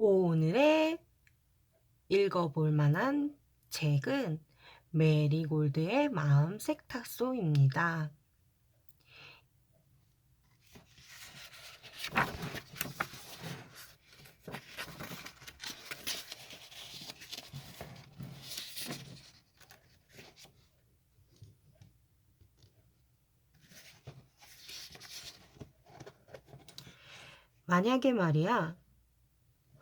오늘의 읽어볼 만한 책은 메리골드의 마음 세탁소입니다. 만약에 말이야,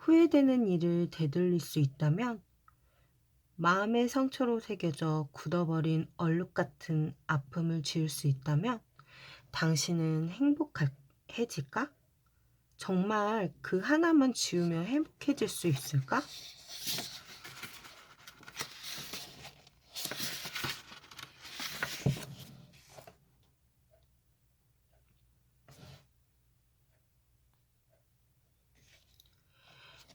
후회되는 일을 되돌릴 수 있다면 마음의 상처로 새겨져 굳어버린 얼룩 같은 아픔을 지울 수 있다면 당신은 행복해질까? 정말 그 하나만 지우면 행복해질 수 있을까?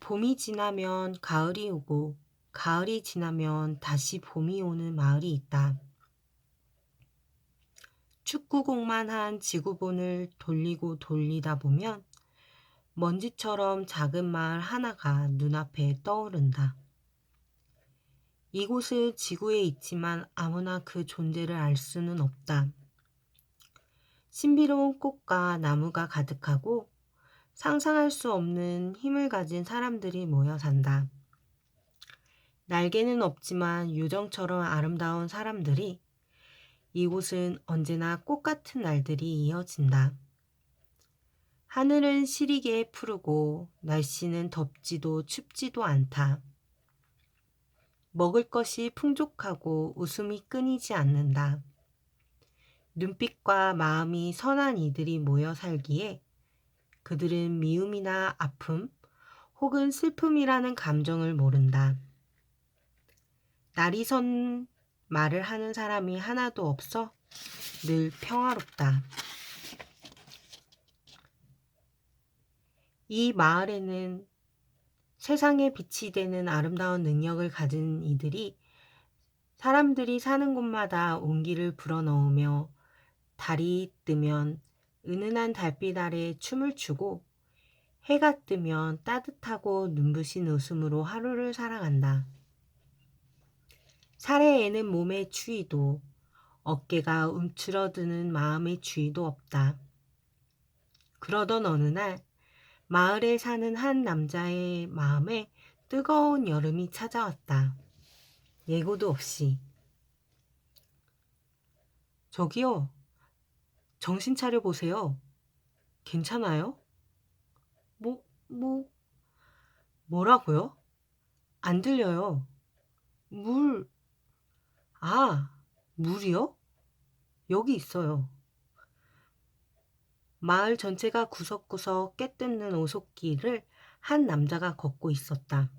봄이 지나면 가을이 오고 가을이 지나면 다시 봄이 오는 마을이 있다. 축구공만 한 지구본을 돌리고 돌리다 보면 먼지처럼 작은 마을 하나가 눈앞에 떠오른다. 이곳은 지구에 있지만 아무나 그 존재를 알 수는 없다. 신비로운 꽃과 나무가 가득하고 상상할 수 없는 힘을 가진 사람들이 모여 산다. 날개는 없지만 요정처럼 아름다운 사람들이 이곳은 언제나 꽃 같은 날들이 이어진다. 하늘은 시리게 푸르고 날씨는 덥지도 춥지도 않다. 먹을 것이 풍족하고 웃음이 끊이지 않는다. 눈빛과 마음이 선한 이들이 모여 살기에 그들은 미움이나 아픔 혹은 슬픔이라는 감정을 모른다. 날이 선 말을 하는 사람이 하나도 없어 늘 평화롭다. 이 마을에는 세상에 빛이 되는 아름다운 능력을 가진 이들이 사람들이 사는 곳마다 온기를 불어넣으며 달이 뜨면 은은한 달빛 아래 춤을 추고 해가 뜨면 따뜻하고 눈부신 웃음으로 하루를 살아간다. 살에 애는 몸의 추위도 어깨가 움츠러드는 마음의 주의도 없다. 그러던 어느 날 마을에 사는 한 남자의 마음에 뜨거운 여름이 찾아왔다. 예고도 없이. 저기요, 정신 차려 보세요. 괜찮아요? 뭐, 뭐, 뭐라고요? 안 들려요. 물, 아, 물이요? 여기 있어요. 마을 전체가 구석구석 깨뜯는 오솔길을 한 남자가 걷고 있었다.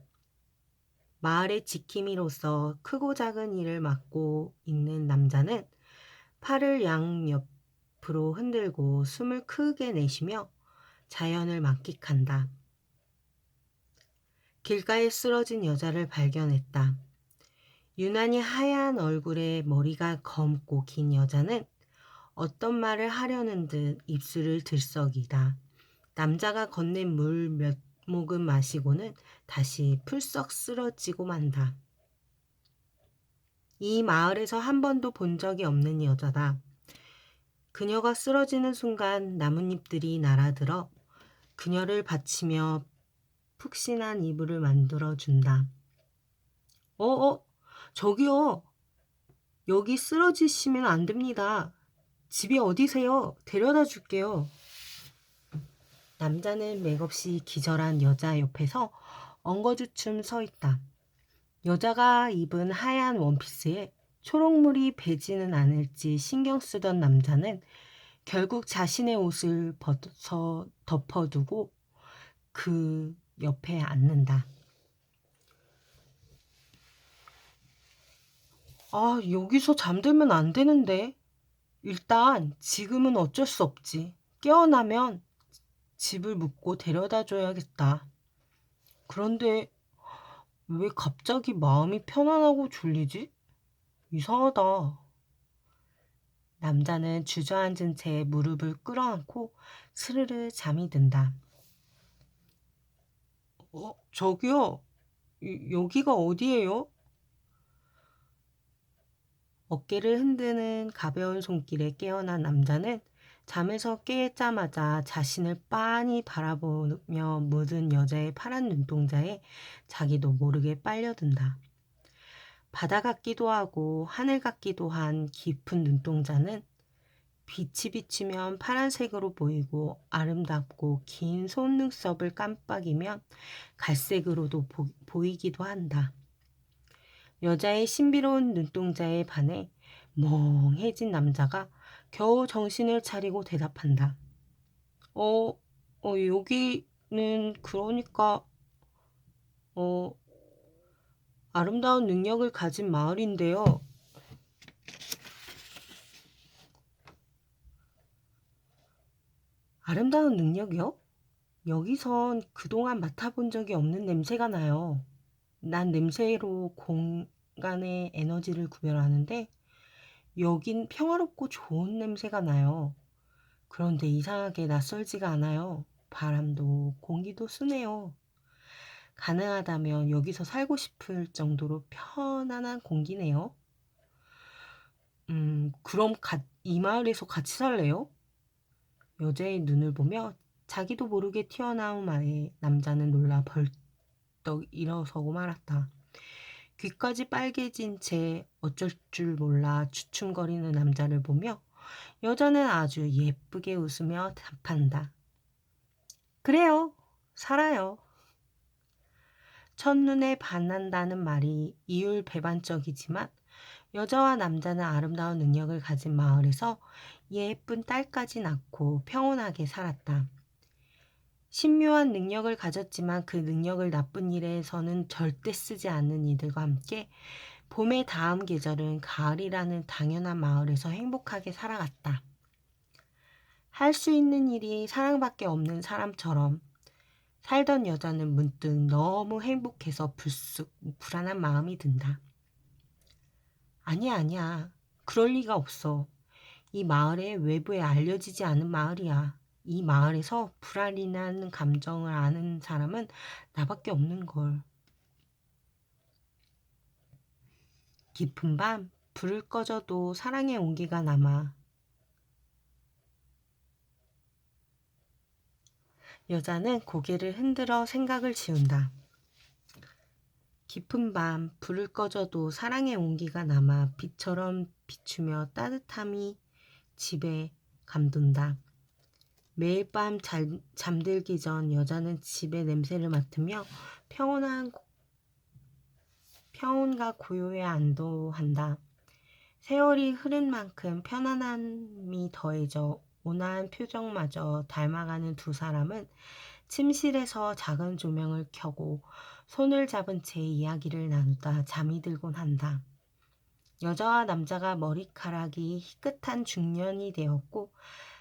마을의 지킴이로서 크고 작은 일을 맡고 있는 남자는 팔을 양옆으로 흔들고 숨을 크게 내쉬며 자연을 만끽한다. 길가에 쓰러진 여자를 발견했다. 유난히 하얀 얼굴에 머리가 검고 긴 여자는 어떤 말을 하려는 듯 입술을 들썩이다. 남자가 건넨 물 몇 모금 마시고는 다시 풀썩 쓰러지고 만다. 이 마을에서 한 번도 본 적이 없는 여자다. 그녀가 쓰러지는 순간 나뭇잎들이 날아들어 그녀를 받치며 푹신한 이불을 만들어준다. 저기요. 여기 쓰러지시면 안 됩니다. 집이 어디세요? 데려다 줄게요. 남자는 맥없이 기절한 여자 옆에서 엉거주춤 서 있다. 여자가 입은 하얀 원피스에 초록물이 배지는 않을지 신경 쓰던 남자는 결국 자신의 옷을 벗어 덮어두고 그 옆에 앉는다. 여기서 잠들면 안 되는데. 일단 지금은 어쩔 수 없지. 깨어나면 집을 묻고 데려다 줘야겠다. 그런데 왜 갑자기 마음이 편안하고 졸리지? 이상하다. 남자는 주저앉은 채 무릎을 끌어안고 스르르 잠이 든다. 저기요. 여기가 어디예요? 어깨를 흔드는 가벼운 손길에 깨어난 남자는 잠에서 깨자마자 자신을 빤히 바라보며 묻은 여자의 파란 눈동자에 자기도 모르게 빨려든다. 바다 같기도 하고 하늘 같기도 한 깊은 눈동자는 빛이 비치면 파란색으로 보이고 아름답고 긴 속눈썹을 깜빡이면 갈색으로도 보이기도 한다. 여자의 신비로운 눈동자에 반해 멍해진 남자가 겨우 정신을 차리고 대답한다. 어, 여기는 그러니까 어, 아름다운 능력을 가진 마을인데요. 아름다운 능력이요? 여기선 그동안 맡아본 적이 없는 냄새가 나요. 난 냄새로 공간의 에너지를 구별하는데 여긴 평화롭고 좋은 냄새가 나요. 그런데 이상하게 낯설지가 않아요. 바람도 공기도 순해요. 가능하다면 여기서 살고 싶을 정도로 편안한 공기네요. 그럼 이 마을에서 같이 살래요? 여자의 눈을 보며 자기도 모르게 튀어나온 말에 남자는 놀라 벌떡 일어서고 말았다. 귀까지 빨개진 채 어쩔 줄 몰라 주춤거리는 남자를 보며 여자는 아주 예쁘게 웃으며 답한다. 그래요. 살아요. 첫눈에 반한다는 말이 이율배반적이지만 여자와 남자는 아름다운 능력을 가진 마을에서 예쁜 딸까지 낳고 평온하게 살았다. 신묘한 능력을 가졌지만 그 능력을 나쁜 일에서는 절대 쓰지 않는 이들과 함께 봄의 다음 계절은 가을이라는 당연한 마을에서 행복하게 살아갔다. 할 수 있는 일이 사랑밖에 없는 사람처럼 살던 여자는 문득 너무 행복해서 불쑥 불안한 마음이 든다. 아니야, 아니야. 그럴 리가 없어. 이 마을에 외부에 알려지지 않은 마을이야. 이 마을에서 불안이라는 감정을 아는 사람은 나밖에 없는 걸. 깊은 밤, 불을 꺼져도 사랑의 온기가 남아. 여자는 고개를 흔들어 생각을 지운다. 깊은 밤, 불을 꺼져도 사랑의 온기가 남아 빛처럼 비추며 따뜻함이 집에 감돈다. 매일 밤 잠들기 전 여자는 집의 냄새를 맡으며 평온과 고요에 안도한다. 세월이 흐른 만큼 편안함이 더해져 온화한 표정마저 닮아가는 두 사람은 침실에서 작은 조명을 켜고 손을 잡은 채 이야기를 나누다 잠이 들곤 한다. 여자와 남자가 머리카락이 희끗한 중년이 되었고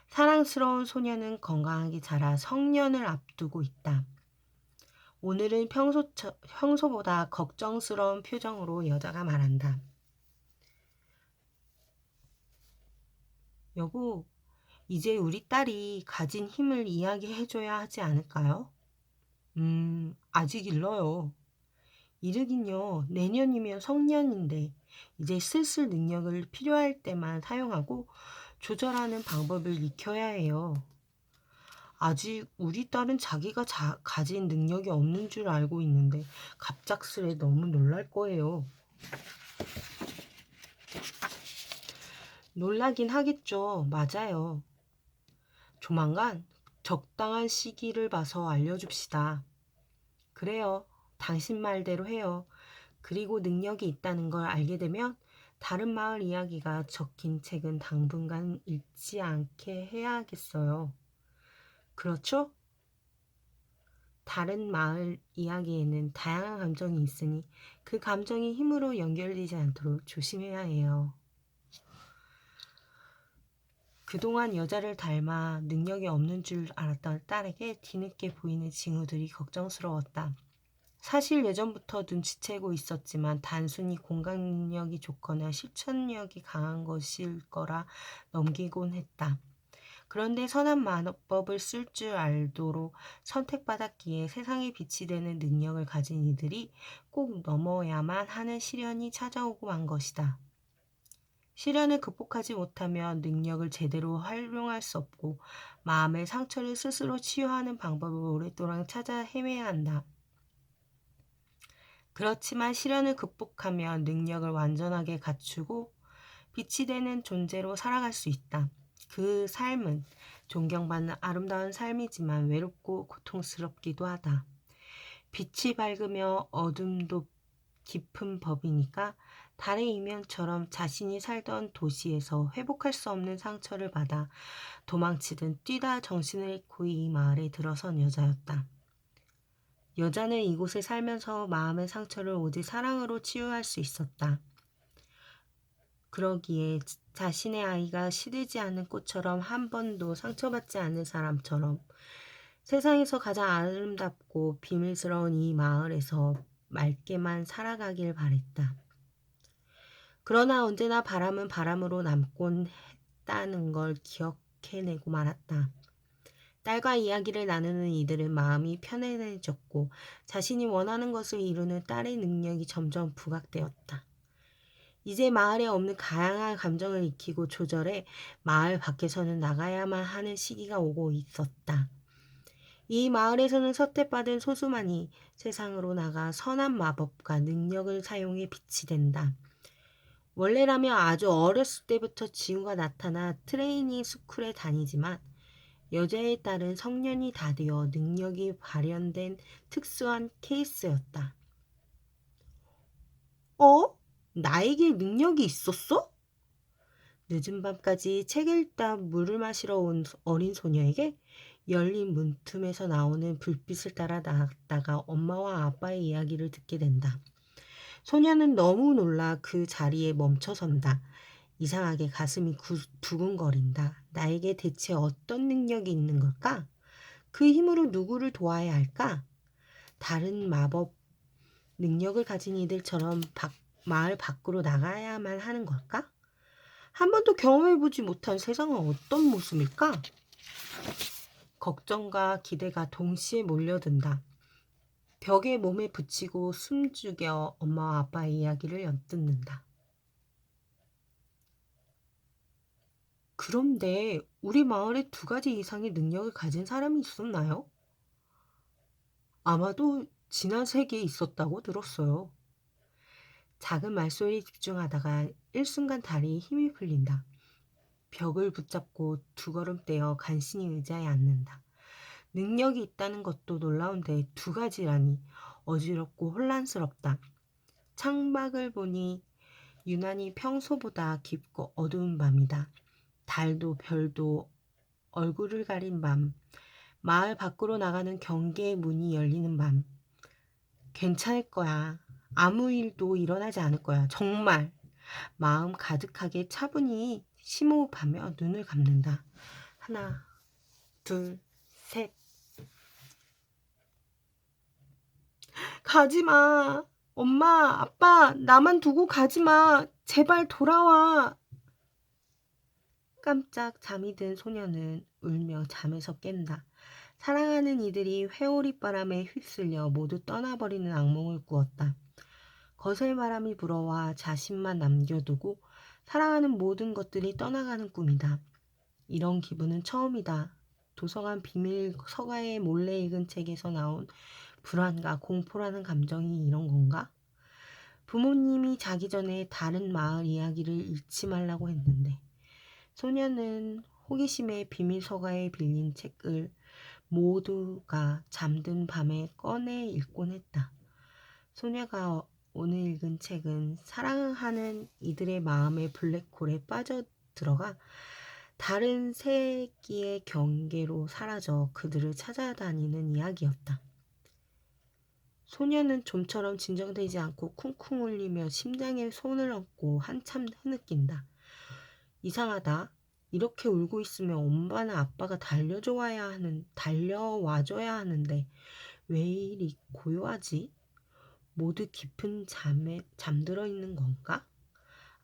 사랑스러운 소녀는 건강하게 자라 성년을 앞두고 있다. 오늘은 평소보다 걱정스러운 표정으로 여자가 말한다. 여보, 이제 우리 딸이 가진 힘을 이야기해줘야 하지 않을까요? 아직 일러요. 이르긴요, 내년이면 성년인데 이제 슬슬 능력을 필요할 때만 사용하고 조절하는 방법을 익혀야 해요. 아직 우리 딸은 자기가 가진 능력이 없는 줄 알고 있는데 갑작스레 너무 놀랄 거예요. 놀라긴 하겠죠. 맞아요. 조만간 적당한 시기를 봐서 알려줍시다. 그래요. 당신 말대로 해요. 그리고 능력이 있다는 걸 알게 되면 다른 마을 이야기가 적힌 책은 당분간 읽지 않게 해야겠어요. 그렇죠? 다른 마을 이야기에는 다양한 감정이 있으니 그 감정이 힘으로 연결되지 않도록 조심해야 해요. 그동안 여자를 닮아 능력이 없는 줄 알았던 딸에게 뒤늦게 보이는 징후들이 걱정스러웠다. 사실 예전부터 눈치채고 있었지만 단순히 공감 능력이 좋거나 실천력이 강한 것일 거라 넘기곤 했다. 그런데 선한 마법을 쓸 줄 알도록 선택받았기에 세상에 빛이 되는 능력을 가진 이들이 꼭 넘어야만 하는 시련이 찾아오고 만 것이다. 시련을 극복하지 못하면 능력을 제대로 활용할 수 없고 마음의 상처를 스스로 치유하는 방법을 오랫동안 찾아 헤매야 한다. 그렇지만 시련을 극복하면 능력을 완전하게 갖추고 빛이 되는 존재로 살아갈 수 있다. 그 삶은 존경받는 아름다운 삶이지만 외롭고 고통스럽기도 하다. 빛이 밝으며 어둠도 깊은 법이니까 달의 이면처럼 자신이 살던 도시에서 회복할 수 없는 상처를 받아 도망치듯 뛰다 정신을 잃고 이 마을에 들어선 여자였다. 여자는 이곳에 살면서 마음의 상처를 오직 사랑으로 치유할 수 있었다. 그러기에 자신의 아이가 시들지 않는 꽃처럼 한 번도 상처받지 않는 사람처럼 세상에서 가장 아름답고 비밀스러운 이 마을에서 맑게만 살아가길 바랬다. 그러나 언제나 바람은 바람으로 남곤 했다는 걸 기억해내고 말았다. 딸과 이야기를 나누는 이들은 마음이 편안해졌고 자신이 원하는 것을 이루는 딸의 능력이 점점 부각되었다. 이제 마을에 없는 다양한 감정을 익히고 조절해 마을 밖에서는 나가야만 하는 시기가 오고 있었다. 이 마을에서는 선택받은 소수만이 세상으로 나가 선한 마법과 능력을 사용해 빛이 된다. 원래라면 아주 어렸을 때부터 지우가 나타나 트레이닝 스쿨에 다니지만 여자의 딸은 성년이 다 되어 능력이 발현된 특수한 케이스였다. 어? 나에게 능력이 있었어? 늦은 밤까지 책 읽다 물을 마시러 온 어린 소녀에게 열린 문틈에서 나오는 불빛을 따라 나갔다가 엄마와 아빠의 이야기를 듣게 된다. 소녀는 너무 놀라 그 자리에 멈춰선다. 이상하게 가슴이 두근거린다. 나에게 대체 어떤 능력이 있는 걸까? 그 힘으로 누구를 도와야 할까? 다른 마법 능력을 가진 이들처럼 마을 밖으로 나가야만 하는 걸까? 한 번도 경험해보지 못한 세상은 어떤 모습일까? 걱정과 기대가 동시에 몰려든다. 벽에 몸에 붙이고 숨죽여 엄마와 아빠의 이야기를 엿듣는다. 그런데 우리 마을에 2가지 이상의 능력을 가진 사람이 있었나요? 아마도 지난 세기에 있었다고 들었어요. 작은 말소리에 집중하다가 일순간 다리에 힘이 풀린다. 벽을 붙잡고 2걸음 떼어 간신히 의자에 앉는다. 능력이 있다는 것도 놀라운데 2가지라니 어지럽고 혼란스럽다. 창밖을 보니 유난히 평소보다 깊고 어두운 밤이다. 달도 별도 얼굴을 가린 밤. 마을 밖으로 나가는 경계의 문이 열리는 밤. 괜찮을 거야. 아무 일도 일어나지 않을 거야. 정말. 마음 가득하게 차분히 심호흡하며 눈을 감는다. 하나, 둘, 셋. 가지마. 엄마, 아빠, 나만 두고 가지마. 제발 돌아와. 깜짝 잠이 든 소녀는 울며 잠에서 깬다. 사랑하는 이들이 회오리바람에 휩쓸려 모두 떠나버리는 악몽을 꾸었다. 거센 바람이 불어와 자신만 남겨두고 사랑하는 모든 것들이 떠나가는 꿈이다. 이런 기분은 처음이다. 도서관 비밀 서가에 몰래 읽은 책에서 나온 불안과 공포라는 감정이 이런 건가? 부모님이 자기 전에 다른 마을 이야기를 읽지 말라고 했는데 소녀는 호기심에 비밀 서가에 빌린 책을 모두가 잠든 밤에 꺼내 읽곤 했다. 소녀가 오늘 읽은 책은 사랑하는 이들의 마음의 블랙홀에 빠져들어가 다른 세기의 경계로 사라져 그들을 찾아다니는 이야기였다. 소녀는 좀처럼 진정되지 않고 쿵쿵 울리며 심장에 손을 얹고 한참 흐느낀다. 이상하다. 이렇게 울고 있으면 엄마나 아빠가 달려와줘야 하는데 왜 이리 고요하지? 모두 깊은 잠에 잠들어 있는 건가?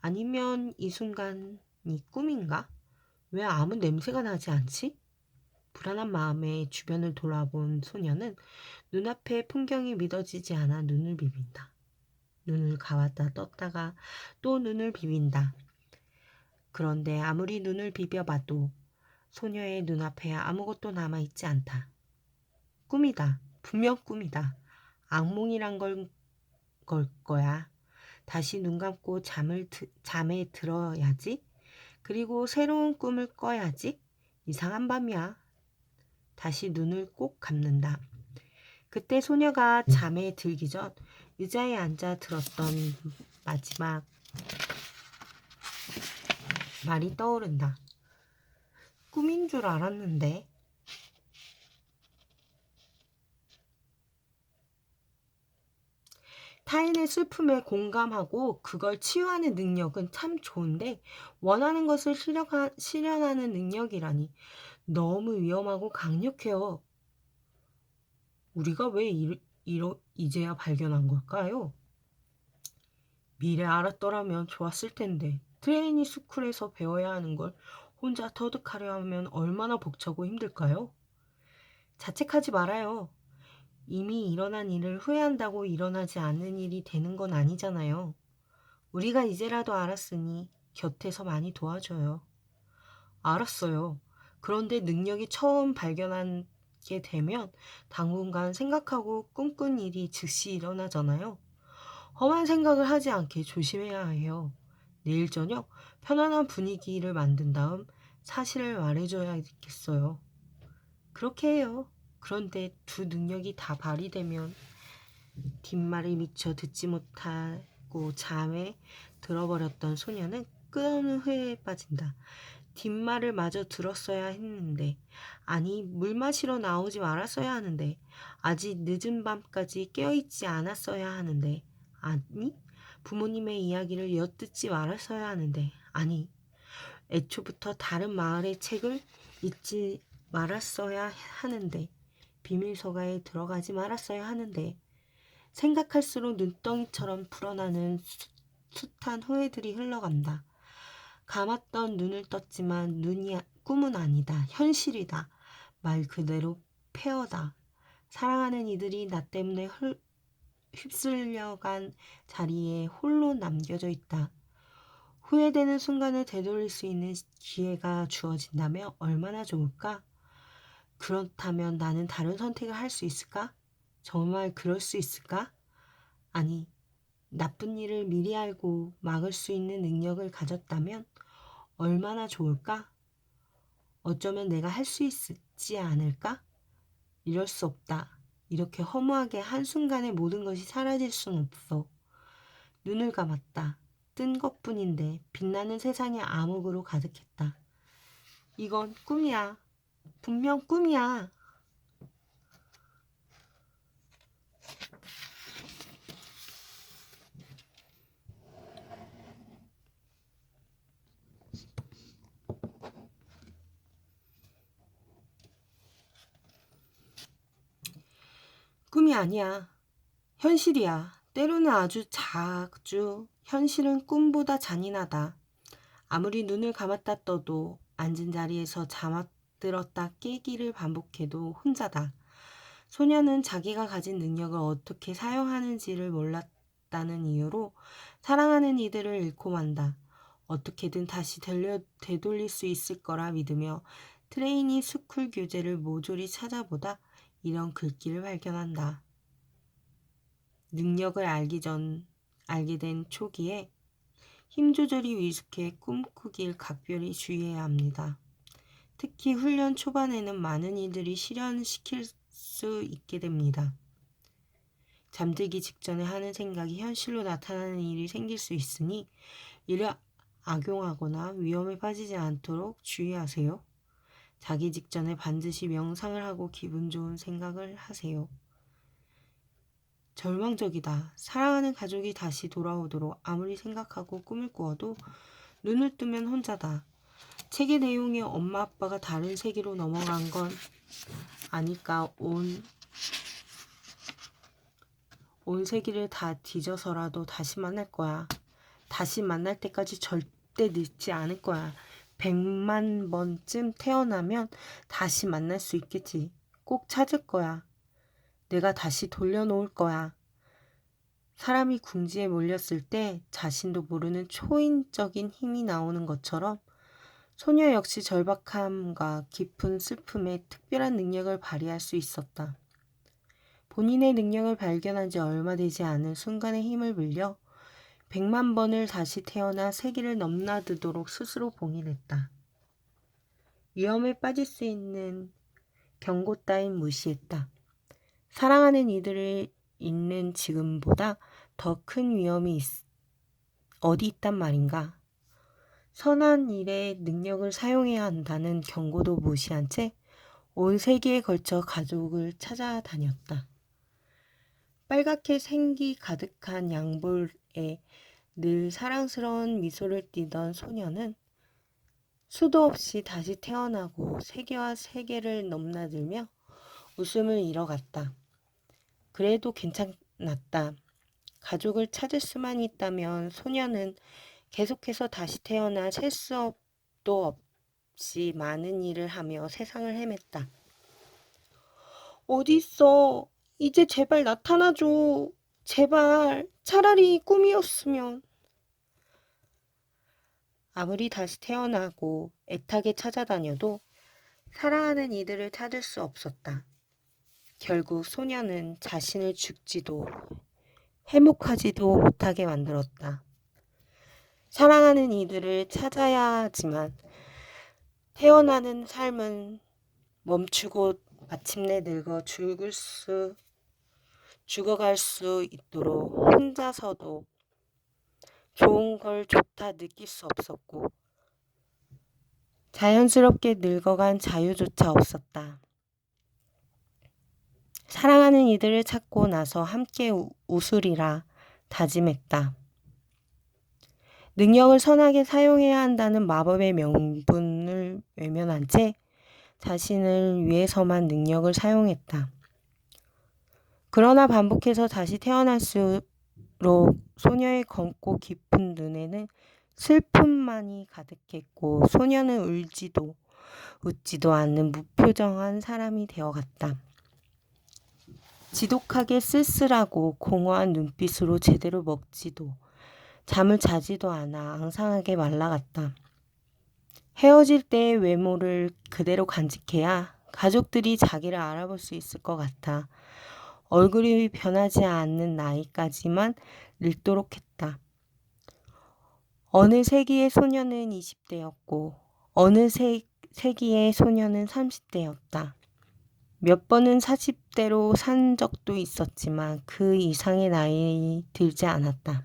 아니면 이 순간이 꿈인가? 왜 아무 냄새가 나지 않지? 불안한 마음에 주변을 돌아본 소녀는 눈앞의 풍경이 믿어지지 않아 눈을 비빈다. 눈을 감았다 떴다가 또 눈을 비빈다. 그런데 아무리 눈을 비벼봐도 소녀의 눈앞에 아무것도 남아있지 않다. 꿈이다. 분명 꿈이다. 악몽이란 걸 거야. 다시 눈 감고 잠에 들어야지. 그리고 새로운 꿈을 꿔야지. 이상한 밤이야. 다시 눈을 꼭 감는다. 그때 소녀가 잠에 들기 전 의자에 앉아 들었던 마지막 말이 떠오른다. 꿈인 줄 알았는데. 타인의 슬픔에 공감하고 그걸 치유하는 능력은 참 좋은데 원하는 것을 실현하는 능력이라니 너무 위험하고 강력해요. 우리가 왜 이제야 발견한 걸까요? 미래 알았더라면 좋았을 텐데 트레이니 스쿨에서 배워야 하는 걸 혼자 터득하려 하면 얼마나 벅차고 힘들까요? 자책하지 말아요. 이미 일어난 일을 후회한다고 일어나지 않는 일이 되는 건 아니잖아요. 우리가 이제라도 알았으니 곁에서 많이 도와줘요. 알았어요. 그런데 능력이 처음 발견하게 되면 당분간 생각하고 꿈꾼 일이 즉시 일어나잖아요. 험한 생각을 하지 않게 조심해야 해요. 내일 저녁 편안한 분위기를 만든 다음 사실을 말해줘야겠어요. 그렇게 해요. 그런데 두 능력이 다 발휘되면 뒷말을 미처 듣지 못하고 잠에 들어버렸던 소녀는 끝없는 후회에 빠진다. 뒷말을 마저 들었어야 했는데, 아니, 물 마시러 나오지 말았어야 하는데, 아직 늦은 밤까지 깨어있지 않았어야 하는데, 아니, 부모님의 이야기를 엿듣지 말았어야 하는데, 아니, 애초부터 다른 마을의 책을 읽지 말았어야 하는데, 비밀서가에 들어가지 말았어야 하는데, 생각할수록 눈덩이처럼 불어나는 숱한 후회들이 흘러간다. 감았던 눈을 떴지만 꿈은 아니다. 현실이다. 말 그대로 폐허다. 사랑하는 이들이 나 때문에 휩쓸려간 자리에 홀로 남겨져 있다. 후회되는 순간을 되돌릴 수 있는 기회가 주어진다면 얼마나 좋을까? 그렇다면 나는 다른 선택을 할 수 있을까? 정말 그럴 수 있을까? 아니, 나쁜 일을 미리 알고 막을 수 있는 능력을 가졌다면 얼마나 좋을까? 어쩌면 내가 할 수 있지 않을까? 이럴 수 없다. 이렇게 허무하게 한순간에 모든 것이 사라질 순 없어. 눈을 감았다. 뜬 것뿐인데 빛나는 세상이 암흑으로 가득했다. 이건 꿈이야. 분명 꿈이야. 꿈이 아니야. 현실이야. 때로는 자주 현실은 꿈보다 잔인하다. 아무리 눈을 감았다 떠도 앉은 자리에서 잠들었다 깨기를 반복해도 혼자다. 소녀는 자기가 가진 능력을 어떻게 사용하는지를 몰랐다는 이유로 사랑하는 이들을 잃고 만다. 어떻게든 다시 되돌릴 수 있을 거라 믿으며 트레이니 스쿨 교재를 모조리 찾아보다 이런 글귀를 발견한다. 능력을 알게 된 초기에 힘 조절이 위숙해 꿈꾸길 각별히 주의해야 합니다. 특히 훈련 초반에는 많은 일들이 실현시킬 수 있게 됩니다. 잠들기 직전에 하는 생각이 현실로 나타나는 일이 생길 수 있으니 이를 악용하거나 위험에 빠지지 않도록 주의하세요. 자기 직전에 반드시 명상을 하고 기분 좋은 생각을 하세요. 절망적이다. 사랑하는 가족이 다시 돌아오도록 아무리 생각하고 꿈을 꾸어도 눈을 뜨면 혼자다. 책의 내용이 엄마 아빠가 다른 세계로 넘어간 건 아니까 온 세계를 다 뒤져서라도 다시 만날 거야. 다시 만날 때까지 절대 늦지 않을 거야. 100만 번쯤 태어나면 다시 만날 수 있겠지. 꼭 찾을 거야. 내가 다시 돌려놓을 거야. 사람이 궁지에 몰렸을 때 자신도 모르는 초인적인 힘이 나오는 것처럼 소녀 역시 절박함과 깊은 슬픔에 특별한 능력을 발휘할 수 있었다. 본인의 능력을 발견한 지 얼마 되지 않은 순간의 힘을 빌려 100만 번을 다시 태어나 세기를 넘나들도록 스스로 봉인했다. 위험에 빠질 수 있는 경고 따윈 무시했다. 사랑하는 이들을 잃는 지금보다 더 큰 위험이 어디 있단 말인가. 선한 일에 능력을 사용해야 한다는 경고도 무시한 채 온 세기에 걸쳐 가족을 찾아다녔다. 빨갛게 생기 가득한 양볼에 늘 사랑스러운 미소를 띠던 소녀는 수도 없이 다시 태어나고 세계와 세계를 넘나들며 웃음을 잃어갔다. 그래도 괜찮았다. 가족을 찾을 수만 있다면 소녀는 계속해서 다시 태어나 셀 수도 없이 많은 일을 하며 세상을 헤맸다. 어디 있어? 이제 제발 나타나줘. 제발. 차라리 꿈이었으면. 아무리 다시 태어나고 애타게 찾아다녀도 사랑하는 이들을 찾을 수 없었다. 결국 소녀는 자신을 죽지도 해묵하지도 못하게 만들었다. 사랑하는 이들을 찾아야 하지만 태어나는 삶은 멈추고 마침내 늙어 죽어갈 수 있도록 혼자서도 좋은 걸 좋다 느낄 수 없었고 자연스럽게 늙어간 자유조차 없었다. 사랑하는 이들을 찾고 나서 함께 웃으리라 다짐했다. 능력을 선하게 사용해야 한다는 마법의 명분을 외면한 채 자신을 위해서만 능력을 사용했다. 그러나 반복해서 다시 태어날수록 소녀의 검고 깊은 눈에는 슬픔만이 가득했고 소녀는 울지도 웃지도 않는 무표정한 사람이 되어갔다. 지독하게 쓸쓸하고 공허한 눈빛으로 제대로 먹지도 잠을 자지도 않아 앙상하게 말라갔다. 헤어질 때의 외모를 그대로 간직해야 가족들이 자기를 알아볼 수 있을 것 같아 얼굴이 변하지 않는 나이까지만 늙도록 했다. 어느 세기의 소녀는 20대였고 어느 세기의 소녀는 30대였다. 몇 번은 40대로 산 적도 있었지만 그 이상의 나이 들지 않았다.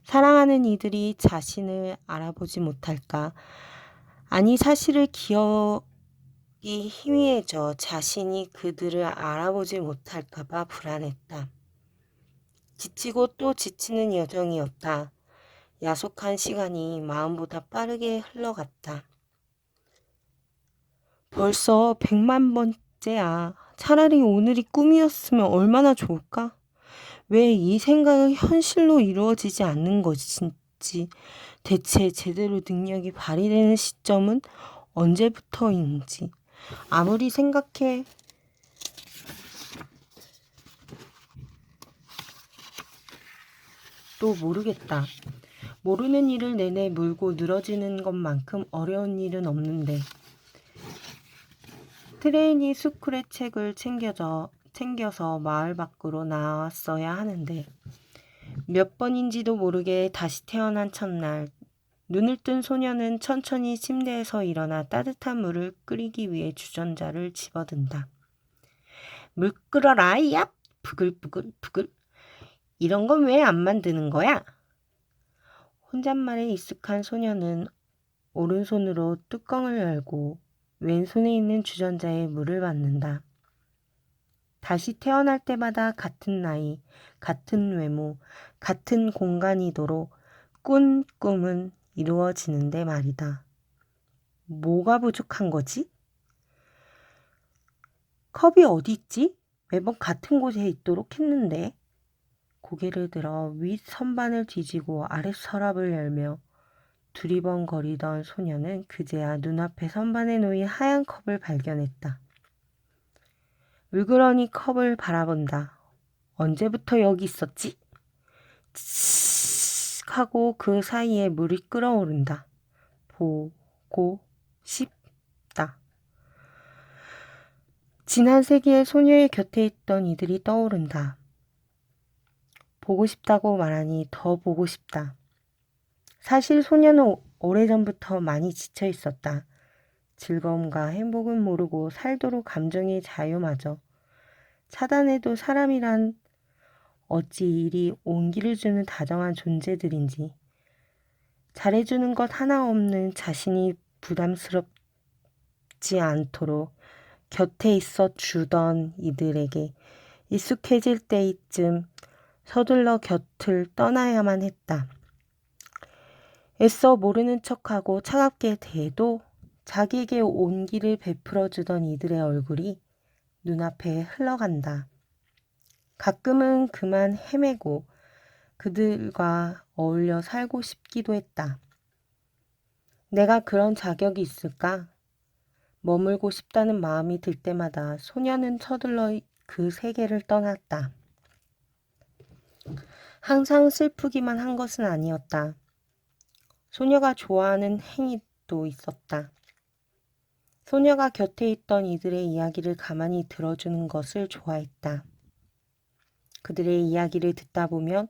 사랑하는 이들이 자신을 알아보지 못할까? 아니 사실을 기억이 희미해져 자신이 그들을 알아보지 못할까 봐 불안했다. 지치고 또 지치는 여정이었다. 야속한 시간이 마음보다 빠르게 흘러갔다. 벌써 100만 번째야. 차라리 오늘이 꿈이었으면 얼마나 좋을까? 왜 이 생각은 현실로 이루어지지 않는 것인지 대체 제대로 능력이 발휘되는 시점은 언제부터인지 아무리 생각해 또 모르겠다. 모르는 일을 내내 물고 늘어지는 것만큼 어려운 일은 없는데 트레이니 스쿨의 책을 챙겨서 마을 밖으로 나왔어야 하는데 몇 번인지도 모르게 다시 태어난 첫날 눈을 뜬 소녀는 천천히 침대에서 일어나 따뜻한 물을 끓이기 위해 주전자를 집어든다. 물 끓어라 얍! 부글부글 이런 건 왜 안 만드는 거야? 혼잣말에 익숙한 소녀는 오른손으로 뚜껑을 열고 왼손에 있는 주전자에 물을 붓는다. 다시 태어날 때마다 같은 나이, 같은 외모, 같은 공간이도록 꾼 꿈은 이루어지는데 말이다. 뭐가 부족한 거지? 컵이 어디 있지? 매번 같은 곳에 있도록 했는데. 고개를 들어 윗 선반을 뒤지고 아랫 서랍을 열며 두리번거리던 소녀는 그제야 눈앞에 선반에 놓인 하얀 컵을 발견했다. 물그러니 컵을 바라본다. 언제부터 여기 있었지? 칙 하고 그 사이에 물이 끓어오른다. 보고 싶다. 지난 세기에 소녀의 곁에 있던 이들이 떠오른다. 보고 싶다고 말하니 더 보고 싶다. 사실 소녀는 오래전부터 많이 지쳐 있었다. 즐거움과 행복은 모르고 살도록 감정의 자유마저 차단해도 사람이란 어찌 이리 온기를 주는 다정한 존재들인지 잘해주는 것 하나 없는 자신이 부담스럽지 않도록 곁에 있어 주던 이들에게 익숙해질 때쯤 서둘러 곁을 떠나야만 했다. 애써 모르는 척하고 차갑게 대도 자기에게 온기를 베풀어 주던 이들의 얼굴이 눈앞에 흘러간다. 가끔은 그만 헤매고 그들과 어울려 살고 싶기도 했다. 내가 그런 자격이 있을까? 머물고 싶다는 마음이 들 때마다 소녀는 서둘러 그 세계를 떠났다. 항상 슬프기만 한 것은 아니었다. 소녀가 좋아하는 행위도 있었다. 소녀가 곁에 있던 이들의 이야기를 가만히 들어주는 것을 좋아했다. 그들의 이야기를 듣다 보면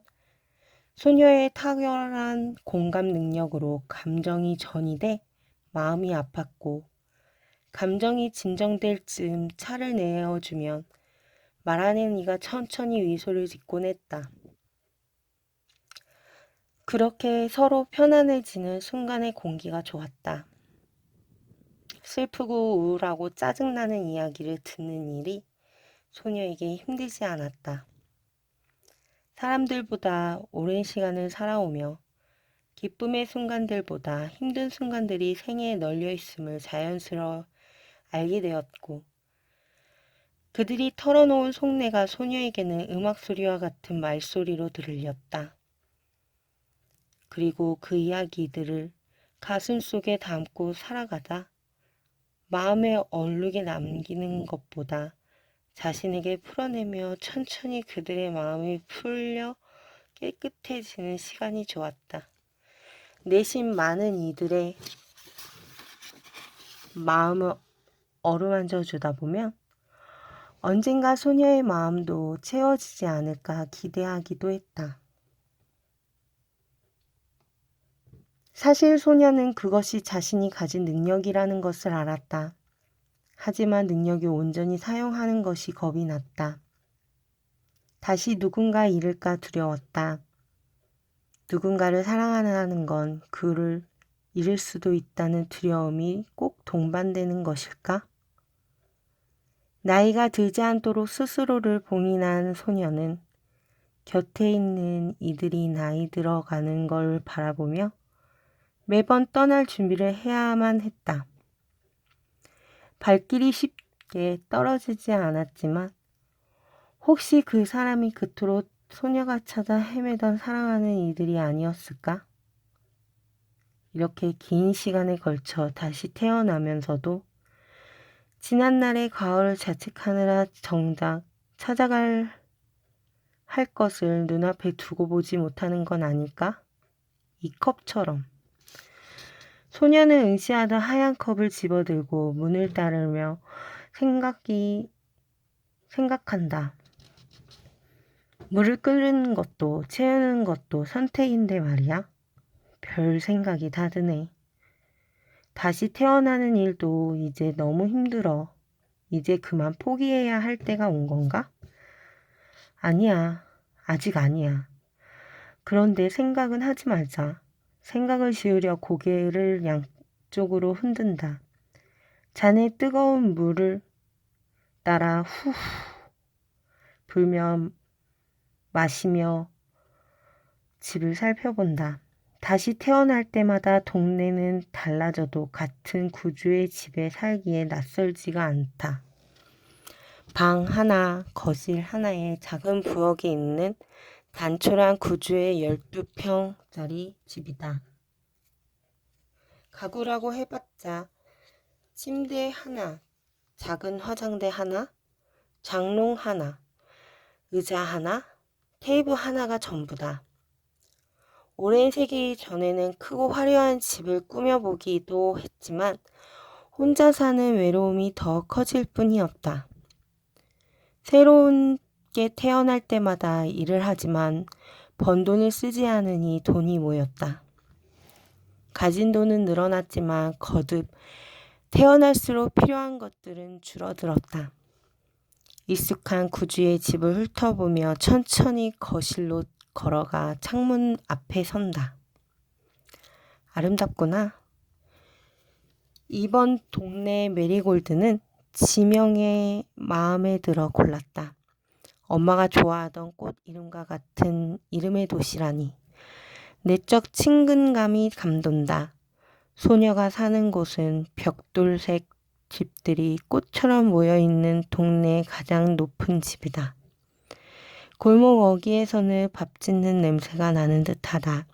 소녀의 탁월한 공감 능력으로 감정이 전이돼 마음이 아팠고 감정이 진정될 즈음 차를 내어주면 말하는 이가 천천히 미소를 짓곤 했다. 그렇게 서로 편안해지는 순간의 공기가 좋았다. 슬프고 우울하고 짜증나는 이야기를 듣는 일이 소녀에게 힘들지 않았다. 사람들보다 오랜 시간을 살아오며 기쁨의 순간들보다 힘든 순간들이 생애에 널려 있음을 자연스러워 알게 되었고 그들이 털어놓은 속내가 소녀에게는 음악 소리와 같은 말소리로 들렸다. 그리고 그 이야기들을 가슴속에 담고 살아가다 마음에 얼룩에 남기는 것보다 자신에게 풀어내며 천천히 그들의 마음이 풀려 깨끗해지는 시간이 좋았다. 내심 많은 이들의 마음을 어루만져 주다 보면 언젠가 소녀의 마음도 채워지지 않을까 기대하기도 했다. 사실 소녀는 그것이 자신이 가진 능력이라는 것을 알았다. 하지만 능력이 온전히 사용하는 것이 겁이 났다. 다시 누군가 잃을까 두려웠다. 누군가를 사랑하는 건 그를 잃을 수도 있다는 두려움이 꼭 동반되는 것일까? 나이가 들지 않도록 스스로를 봉인한 소녀는 곁에 있는 이들이 나이 들어가는 걸 바라보며 매번 떠날 준비를 해야만 했다. 발길이 쉽게 떨어지지 않았지만 혹시 그 사람이 그토록 소녀가 찾아 헤매던 사랑하는 이들이 아니었을까? 이렇게 긴 시간에 걸쳐 다시 태어나면서도 지난날의 과거를 자책하느라 정작 찾아갈 할 것을 눈앞에 두고 보지 못하는 건 아닐까? 이 컵처럼. 소녀는 응시하던 하얀 컵을 집어들고 문을 따르며 생각한다. 물을 끓이는 것도 채우는 것도 선택인데 말이야. 별 생각이 다 드네. 다시 태어나는 일도 이제 너무 힘들어. 이제 그만 포기해야 할 때가 온 건가? 아니야. 아직 아니야. 그런데 생각은 하지 말자. 생각을 지으려 고개를 양쪽으로 흔든다. 잔에 뜨거운 물을 따라 후후 불며 마시며 집을 살펴본다. 다시 태어날 때마다 동네는 달라져도 같은 구조의 집에 살기에 낯설지가 않다. 방 하나, 거실 하나에 작은 부엌이 있는 단촐한 구조의 12평짜리 집이다. 가구라고 해봤자 침대 하나, 작은 화장대 하나, 장롱 하나, 의자 하나, 테이블 하나가 전부다. 오랜 세기 전에는 크고 화려한 집을 꾸며보기도 했지만 혼자 사는 외로움이 더 커질 뿐이었다. 새로운 게 태어날 때마다 일을 하지만 번 돈을 쓰지 않으니 돈이 모였다. 가진 돈은 늘어났지만 거듭 태어날수록 필요한 것들은 줄어들었다. 익숙한 구주의 집을 훑어보며 천천히 거실로 걸어가 창문 앞에 선다. 아름답구나. 이번 동네 메리골드는 지명에 마음에 들어 골랐다. 엄마가 좋아하던 꽃 이름과 같은 이름의 도시라니. 내적 친근감이 감돈다. 소녀가 사는 곳은 벽돌색 집들이 꽃처럼 모여있는 동네의 가장 높은 집이다. 골목 어귀에서는 밥 짓는 냄새가 나는 듯하다.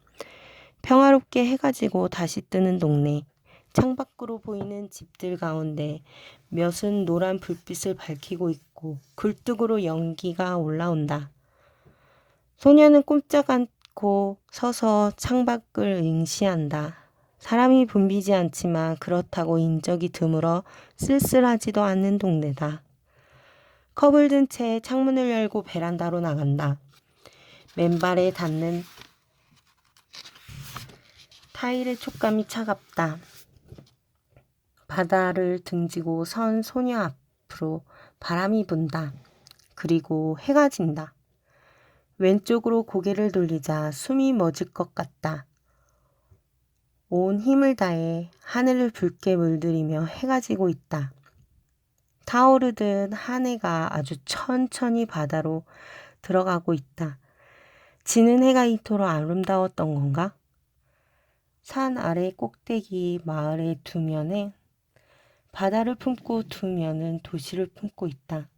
평화롭게 해가 지고 다시 뜨는 동네. 창밖으로 보이는 집들 가운데 몇은 노란 불빛을 밝히고 있고 굴뚝으로 연기가 올라온다. 소녀는 꼼짝 않고 서서 창밖을 응시한다. 사람이 붐비지 않지만 그렇다고 인적이 드물어 쓸쓸하지도 않는 동네다. 컵을 든 채 창문을 열고 베란다로 나간다. 맨발에 닿는 타일의 촉감이 차갑다. 바다를 등지고 선 소녀 앞으로 바람이 분다. 그리고 해가 진다. 왼쪽으로 고개를 돌리자 숨이 멎을 것 같다. 온 힘을 다해 하늘을 붉게 물들이며 해가 지고 있다. 타오르듯 한 해가 아주 천천히 바다로 들어가고 있다. 지는 해가 이토록 아름다웠던 건가? 산 아래 꼭대기 마을의 두 면에 바다를 품고 두 면은 도시를 품고 있다.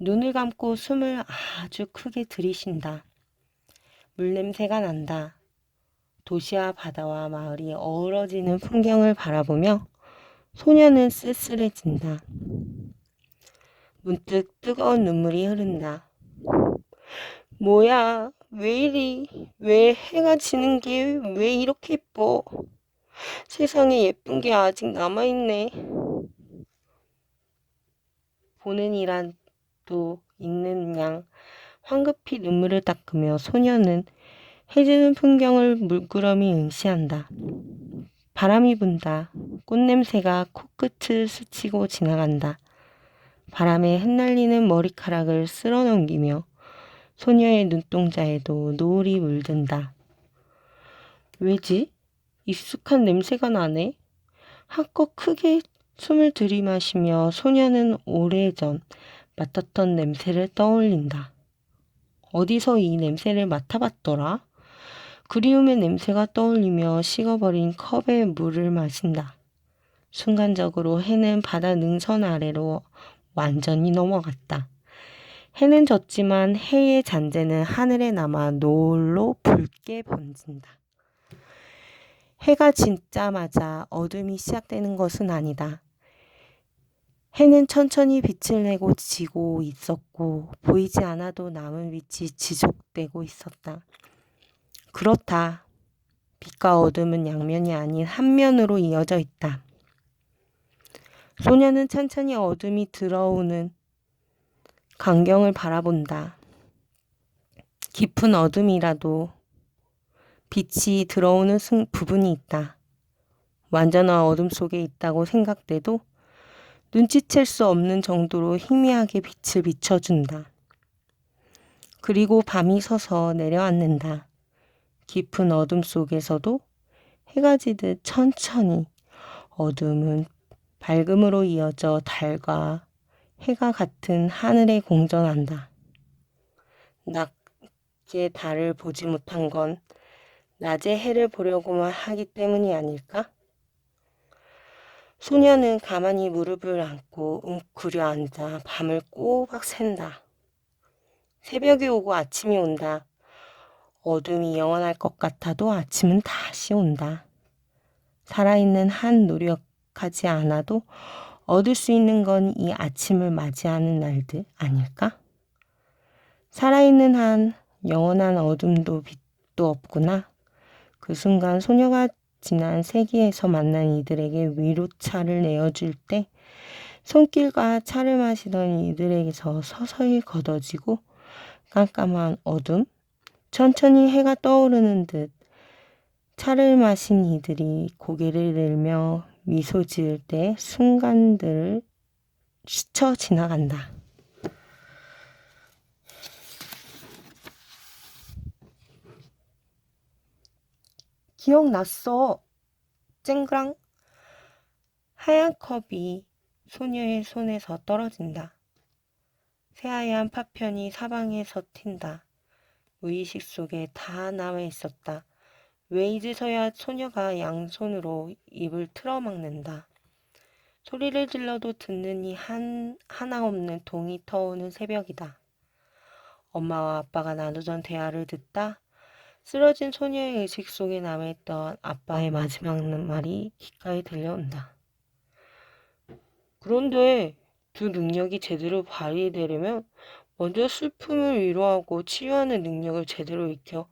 눈을 감고 숨을 아주 크게 들이쉰다. 물냄새가 난다. 도시와 바다와 마을이 어우러지는 풍경을 바라보며 소녀는 쓸쓸해진다. 문득 뜨거운 눈물이 흐른다. 뭐야, 왜 이리, 왜 해가 지는 게 왜 이렇게 예뻐? 세상에 예쁜 게 아직 남아있네. 보는 이라도 있는 양 황급히 눈물을 닦으며 소녀는 해지는 풍경을 물끄러미 응시한다. 바람이 분다. 꽃냄새가 코끝을 스치고 지나간다. 바람에 흩날리는 머리카락을 쓸어넘기며 소녀의 눈동자에도 노을이 물든다. 왜지? 익숙한 냄새가 나네. 한껏 크게 숨을 들이마시며 소녀는 오래전 맡았던 냄새를 떠올린다. 어디서 이 냄새를 맡아봤더라? 그리움의 냄새가 떠올리며 식어버린 컵에 물을 마신다. 순간적으로 해는 바다 능선 아래로 완전히 넘어갔다. 해는 졌지만 해의 잔재는 하늘에 남아 노을로 붉게 번진다. 해가 진짜마자 어둠이 시작되는 것은 아니다. 해는 천천히 빛을 내고 지고 있었고 보이지 않아도 남은 빛이 지속되고 있었다. 그렇다. 빛과 어둠은 양면이 아닌 한 면으로 이어져 있다. 소녀는 천천히 어둠이 들어오는 광경을 바라본다. 깊은 어둠이라도 빛이 들어오는 부분이 있다. 완전한 어둠 속에 있다고 생각돼도 눈치챌 수 없는 정도로 희미하게 빛을 비춰준다. 그리고 밤이 서서 내려앉는다. 깊은 어둠 속에서도 해가 지듯 천천히 어둠은 밝음으로 이어져 달과 해가 같은 하늘에 공존한다. 낮에 달을 보지 못한 건 낮에 해를 보려고만 하기 때문이 아닐까? 소녀는 가만히 무릎을 안고 웅크려 앉아 밤을 꼬박 샌다. 새벽이 오고 아침이 온다. 어둠이 영원할 것 같아도 아침은 다시 온다. 살아있는 한 노력하지 않아도 얻을 수 있는 건 이 아침을 맞이하는 날들 아닐까? 살아있는 한 영원한 어둠도 빛도 없구나. 그 순간 소녀가 지난 세기에서 만난 이들에게 위로차를 내어줄 때 손길과 차를 마시던 이들에게서 서서히 걷어지고 깜깜한 어둠, 천천히 해가 떠오르는 듯 차를 마신 이들이 고개를 들며 미소 지을 때 순간들을 스쳐 지나간다. 기억났어. 쨍그랑. 하얀 컵이 소녀의 손에서 떨어진다. 새하얀 파편이 사방에서 튄다. 무의식 속에 다 남아 있었다. 왜 이제서야 소녀가 양손으로 입을 틀어막는다. 소리를 질러도 듣는 이 하나 없는 동이 터오는 새벽이다. 엄마와 아빠가 나누던 대화를 듣다 쓰러진 소녀의 의식 속에 남아있던 아빠의 마지막 말이 귓가에 들려온다. 그런데 두 능력이 제대로 발휘되려면 먼저 슬픔을 위로하고 치유하는 능력을 제대로 익혀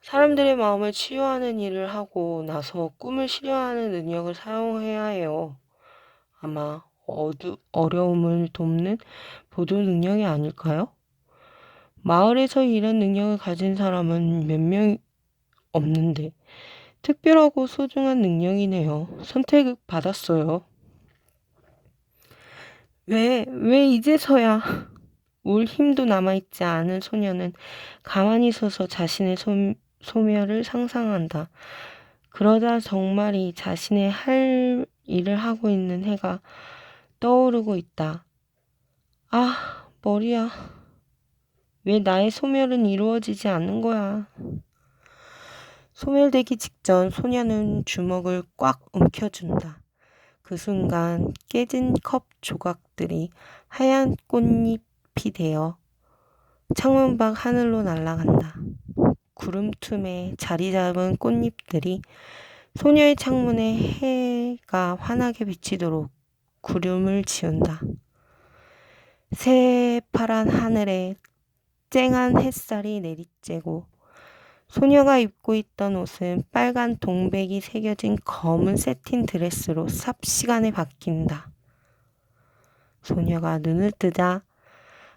사람들의 마음을 치유하는 일을 하고 나서 꿈을 실현하는 능력을 사용해야 해요. 아마 어려움을 돕는 보조 능력이 아닐까요? 마을에서 이런 능력을 가진 사람은 몇 명 없는데 특별하고 소중한 능력이네요. 선택 받았어요. 왜 이제서야? 울 힘도 남아있지 않은 소녀는 가만히 서서 자신의 소멸을 상상한다. 그러다 정말이 자신의 할 일을 하고 있는 해가 떠오르고 있다. 아, 머리야. 왜 나의 소멸은 이루어지지 않는 거야? 소멸되기 직전 소녀는 주먹을 꽉 움켜준다. 그 순간 깨진 컵 조각들이 하얀 꽃잎이 되어 창문 밖 하늘로 날아간다. 구름 틈에 자리 잡은 꽃잎들이 소녀의 창문에 해가 환하게 비치도록 구름을 지운다. 새파란 하늘에 쨍한 햇살이 내리쬐고 소녀가 입고 있던 옷은 빨간 동백이 새겨진 검은 세틴 드레스로 삽시간에 바뀐다. 소녀가 눈을 뜨자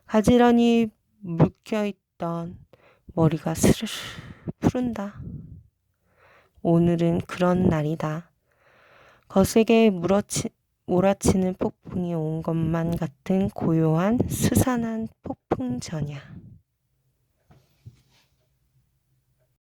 가지런히 묶여있던 머리가 스르르 푸른다. 오늘은 그런 날이다. 거세게 몰아치는 폭풍이 온 것만 같은 고요한 스산한 폭풍 전야.